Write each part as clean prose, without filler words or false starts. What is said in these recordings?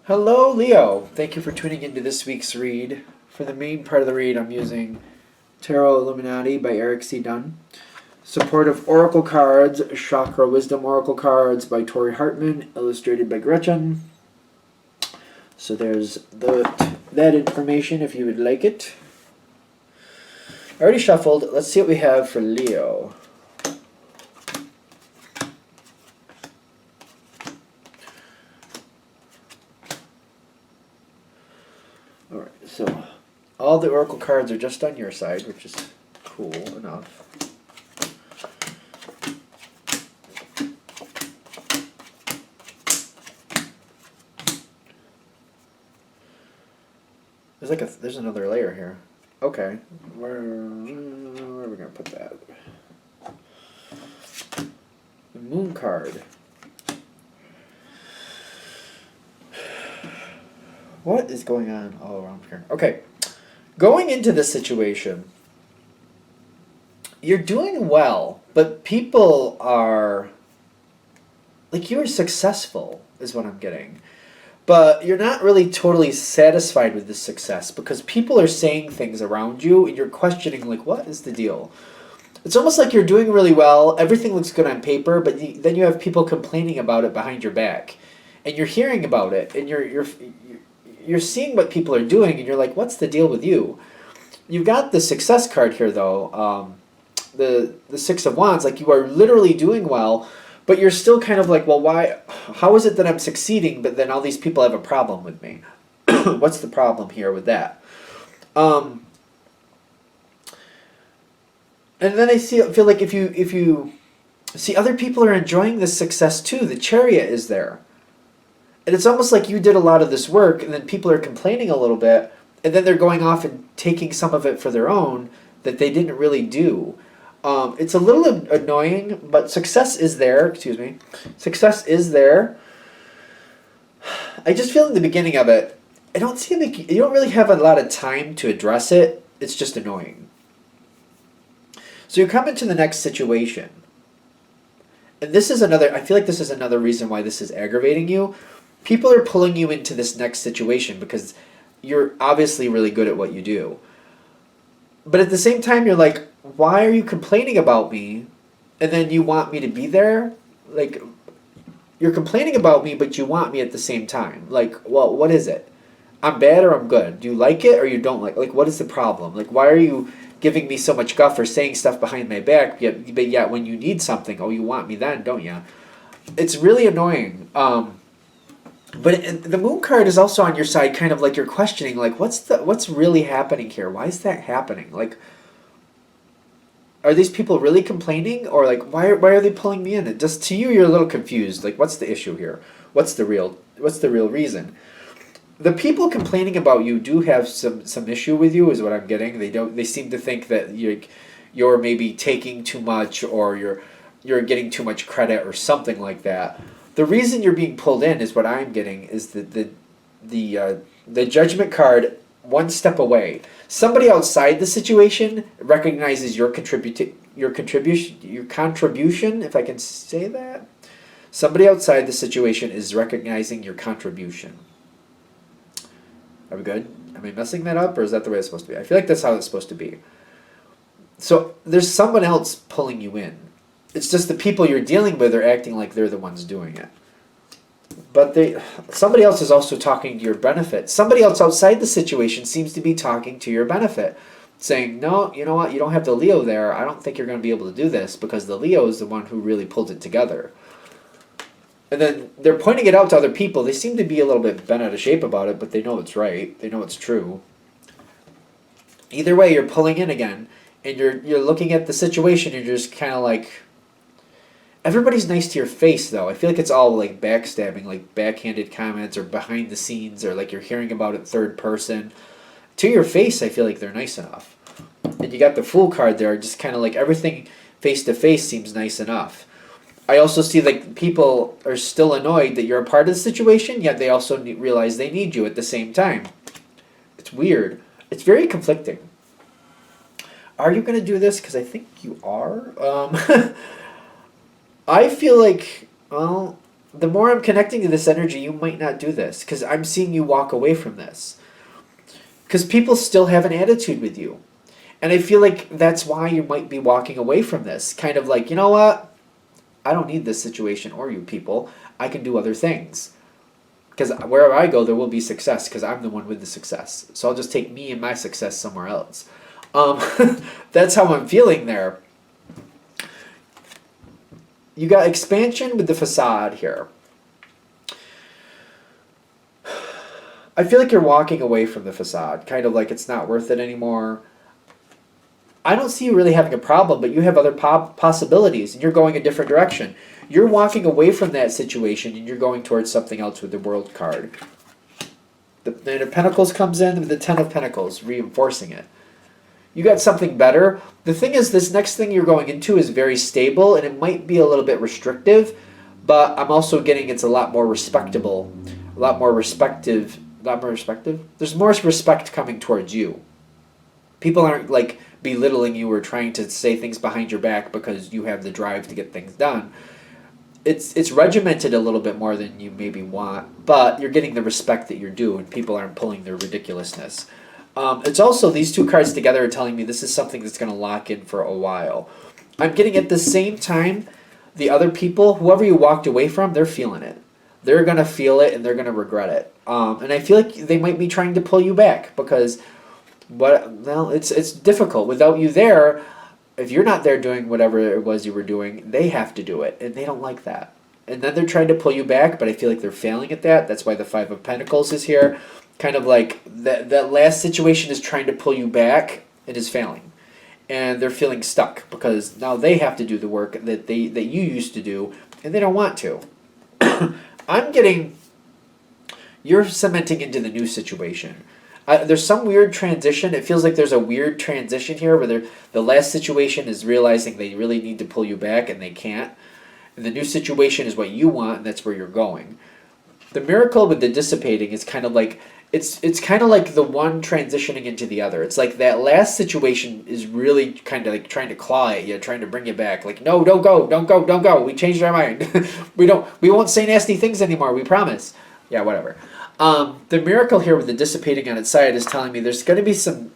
Hello, Leo. Thank you for tuning into this week's read. For the main part of the read, I'm using Tarot Illuminati by Eric C. Dunn. Supportive Oracle Cards, Chakra Wisdom Oracle Cards by Tori Hartman, illustrated by Gretchen. So there's that information if you would like it. I already shuffled. Let's see what we have for Leo. Alright, so all the Oracle cards are just on your side, which is cool enough. There's another layer here. Okay, where are we gonna put that? The Moon card. What is going on all around here? Okay, going into this situation, you're doing well, but people are like, you're successful, is what I'm getting. But you're not really totally satisfied with this success because people are saying things around you and you're questioning, like, what is the deal? It's almost like you're doing really well, everything looks good on paper, but then you have people complaining about it behind your back. And you're hearing about it, and you're seeing what people are doing, and you're like, what's the deal with you? You've got the success card here, though, the Six of Wands, like you are literally doing well, but you're still kind of like, well, why? How is it that I'm succeeding, but then all these people have a problem with me? What's the problem here with that? And then I feel like if you see other people are enjoying this success too, the Chariot is there. And it's almost like you did a lot of this work, and then people are complaining a little bit, and then they're going off and taking some of it for their own that they didn't really do. It's a little annoying, but success is there. Excuse me. Success is there. I just feel in the beginning of it, I don't see like you don't really have a lot of time to address it. It's just annoying. So you come into the next situation. And this is another, I feel like this is another reason why this is aggravating you. People are pulling you into this next situation because you're obviously really good at what you do. But at the same time, you're like, why are you complaining about me? And then you want me to be there? Like, you're complaining about me, but you want me at the same time. Like, well, what is it? I'm bad or I'm good? Do you like it or you don't like it? Like, what is the problem? Like, why are you giving me so much guff or saying stuff behind my back, but yet when you need something, oh, you want me then, don't you? It's really annoying. But the Moon card is also on your side, kind of like you're questioning, like, what's really happening here? Why is that happening? Like, are these people really complaining, or like, why are they pulling me in? It just, to you, you're a little confused. Like, what's the issue here? What's the real reason? The people complaining about you do have some issue with you, is what I'm getting. They seem to think that you're maybe taking too much, or you're getting too much credit or something like that. The reason you're being pulled in is what I'm getting is the Judgment card one step away. Somebody outside the situation recognizes your contribution, if I can say that. Somebody outside the situation is recognizing your contribution. Are we good? Am I messing that up, or is that the way it's supposed to be? I feel like that's how it's supposed to be. So there's someone else pulling you in. It's just the people you're dealing with are acting like they're the ones doing it. But somebody else is also talking to your benefit. Somebody else outside the situation seems to be talking to your benefit, saying, no, you know what, you don't have the Leo there. I don't think you're going to be able to do this because the Leo is the one who really pulled it together. And then they're pointing it out to other people. They seem to be a little bit bent out of shape about it, but they know it's right. They know it's true. Either way, you're pulling in again, and you're looking at the situation, and you're just kind of like, everybody's nice to your face, though. I feel like it's all like backstabbing, like backhanded comments or behind the scenes, or like you're hearing about it third person. To your face, I feel like they're nice enough. And you got the Fool card there, just kind of like everything face to face seems nice enough. I also see like people are still annoyed that you're a part of the situation, yet they also realize they need you at the same time. It's weird. It's very conflicting. Are you going to do this? Because I think you are. I feel like, well, the more I'm connecting to this energy, you might not do this because I'm seeing you walk away from this. Because people still have an attitude with you. And I feel like that's why you might be walking away from this. Kind of like, you know what? I don't need this situation or you people. I can do other things. Because wherever I go, there will be success because I'm the one with the success. So I'll just take me and my success somewhere else. Um, that's how I'm feeling there. You got expansion with the facade here. I feel like you're walking away from the facade, kind of like it's not worth it anymore. I don't see you really having a problem, but you have other possibilities, and you're going a different direction. You're walking away from that situation, and you're going towards something else with the World card. The Knight of Pentacles comes in with the Ten of Pentacles, reinforcing it. You got something better. The thing is, this next thing you're going into is very stable, and it might be a little bit restrictive, but I'm also getting it's a lot more respectable, a lot more respective. There's more respect coming towards you. People aren't like belittling you or trying to say things behind your back because you have the drive to get things done. It's regimented a little bit more than you maybe want, but you're getting the respect that you're due, and people aren't pulling their ridiculousness. It's also, these two cards together are telling me this is something that's going to lock in for a while. I'm getting at the same time, the other people, whoever you walked away from, they're feeling it. They're going to feel it and they're going to regret it. And I feel like they might be trying to pull you back because, it's difficult. Without you there, if you're not there doing whatever it was you were doing, they have to do it, and they don't like that. And then they're trying to pull you back, but I feel like they're failing at that. That's why the Five of Pentacles is here. Kind of like that last situation is trying to pull you back and is failing. And they're feeling stuck because now they have to do the work that you used to do, and they don't want to. I'm getting, you're cementing into the new situation. There's some weird transition. It feels like there's a weird transition here where the last situation is realizing they really need to pull you back and they can't. And the new situation is what you want, and that's where you're going. The miracle with the dissipating is kind of like, it's kind of like the one transitioning into the other. It's like that last situation is really kind of like trying to claw at you, trying to bring you back. Like, no, don't go. We changed our mind. we won't say nasty things anymore. We promise. Yeah, whatever. The miracle here with the dissipating on its side is telling me there's going to be some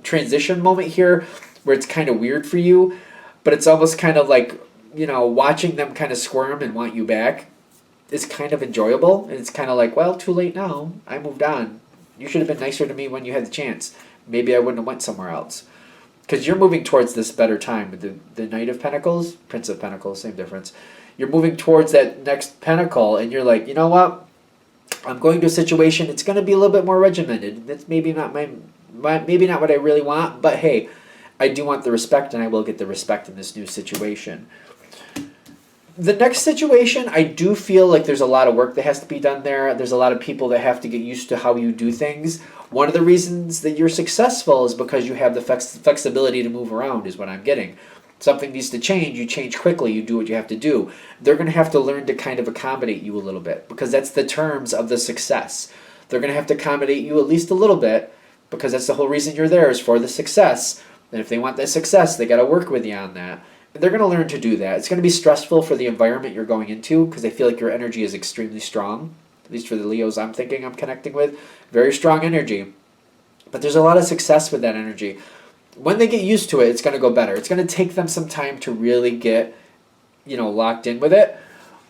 transition moment here where it's kind of weird for you, but it's almost kind of like, watching them kind of squirm and want you back is kind of enjoyable. And it's kind of like, well, too late now. I moved on. You should have been nicer to me when you had the chance. Maybe I wouldn't have went somewhere else. Because you're moving towards this better time with the Knight of Pentacles, Prince of Pentacles, same difference. You're moving towards that next pentacle, and you're like, you know what? I'm going to a situation. It's going to be a little bit more regimented. That's maybe not maybe not what I really want, but hey, I do want the respect, and I will get the respect in this new situation. The next situation, I do feel like there's a lot of work that has to be done there. There's a lot of people that have to get used to how you do things. One of the reasons that you're successful is because you have the flexibility to move around, is what I'm getting. Something needs to change, you change quickly, you do what you have to do. They're going to have to learn to kind of accommodate you a little bit because that's the terms of the success. They're going to have to accommodate you at least a little bit because that's the whole reason you're there, is for the success. And if they want that success, they got to work with you on that. And they're going to learn to do that. It's going to be stressful for the environment you're going into because I feel like your energy is extremely strong, at least for the Leos I'm connecting with. Very strong energy. But there's a lot of success with that energy. When they get used to it, it's going to go better. It's going to take them some time to really get, locked in with it.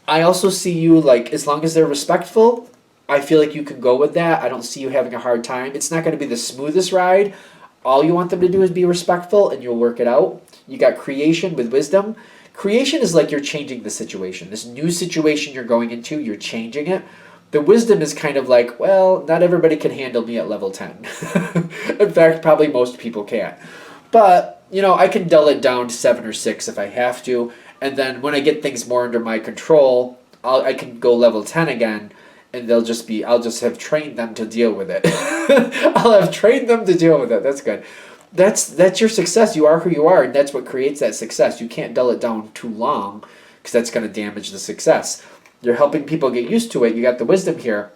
I also see you, like, as long as they're respectful, I feel like you can go with that. I don't see you having a hard time. It's not going to be the smoothest ride. All you want them to do is be respectful, and you'll work it out. You got creation with wisdom. Creation is like you're changing the situation. This new situation you're going into, you're changing it. The wisdom is kind of like, well, not everybody can handle me at level 10. In fact, probably most people can't. But, I can dull it down to 7 or 6 if I have to. And then when I get things more under my control, I can go level 10 again. And I'll just have trained them to deal with it. I'll have trained them to deal with it. That's good. That's your success. You are who you are, and that's what creates that success. You can't dull it down too long because that's going to damage the success. You're helping people get used to it. You got the wisdom here.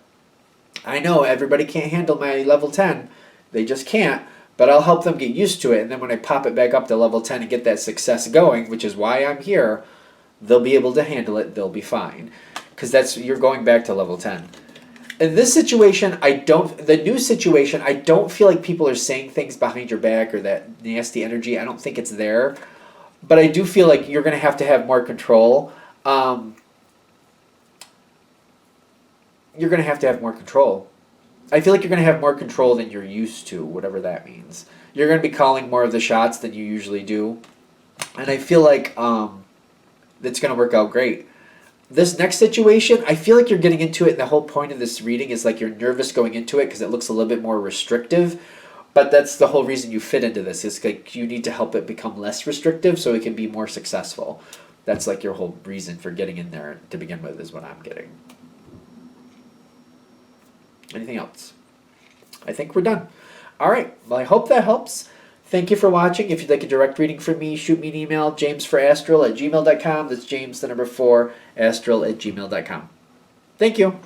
I know everybody can't handle my level 10. They just can't, but I'll help them get used to it, and then when I pop it back up to level 10 and get that success going, which is why I'm here, they'll be able to handle it. They'll be fine. because you're going back to level 10. In this situation, the new situation, I don't feel like people are saying things behind your back or that nasty energy. I don't think it's there. But I do feel like you're going to have more control. You're going to have more control. I feel like you're going to have more control than you're used to, whatever that means. You're going to be calling more of the shots than you usually do. And I feel like that's going to work out great. This next situation, I feel like you're getting into it, and the whole point of this reading is like you're nervous going into it because it looks a little bit more restrictive. But that's the whole reason you fit into this. Is like you need to help it become less restrictive so it can be more successful. That's like your whole reason for getting in there to begin with, is what I'm getting. Anything else? I think we're done. All right. Well, I hope that helps. Thank you for watching. If you'd like a direct reading from me, shoot me an email, jamesforastral@gmail.com. That's James, the number 4, astral@gmail.com. Thank you.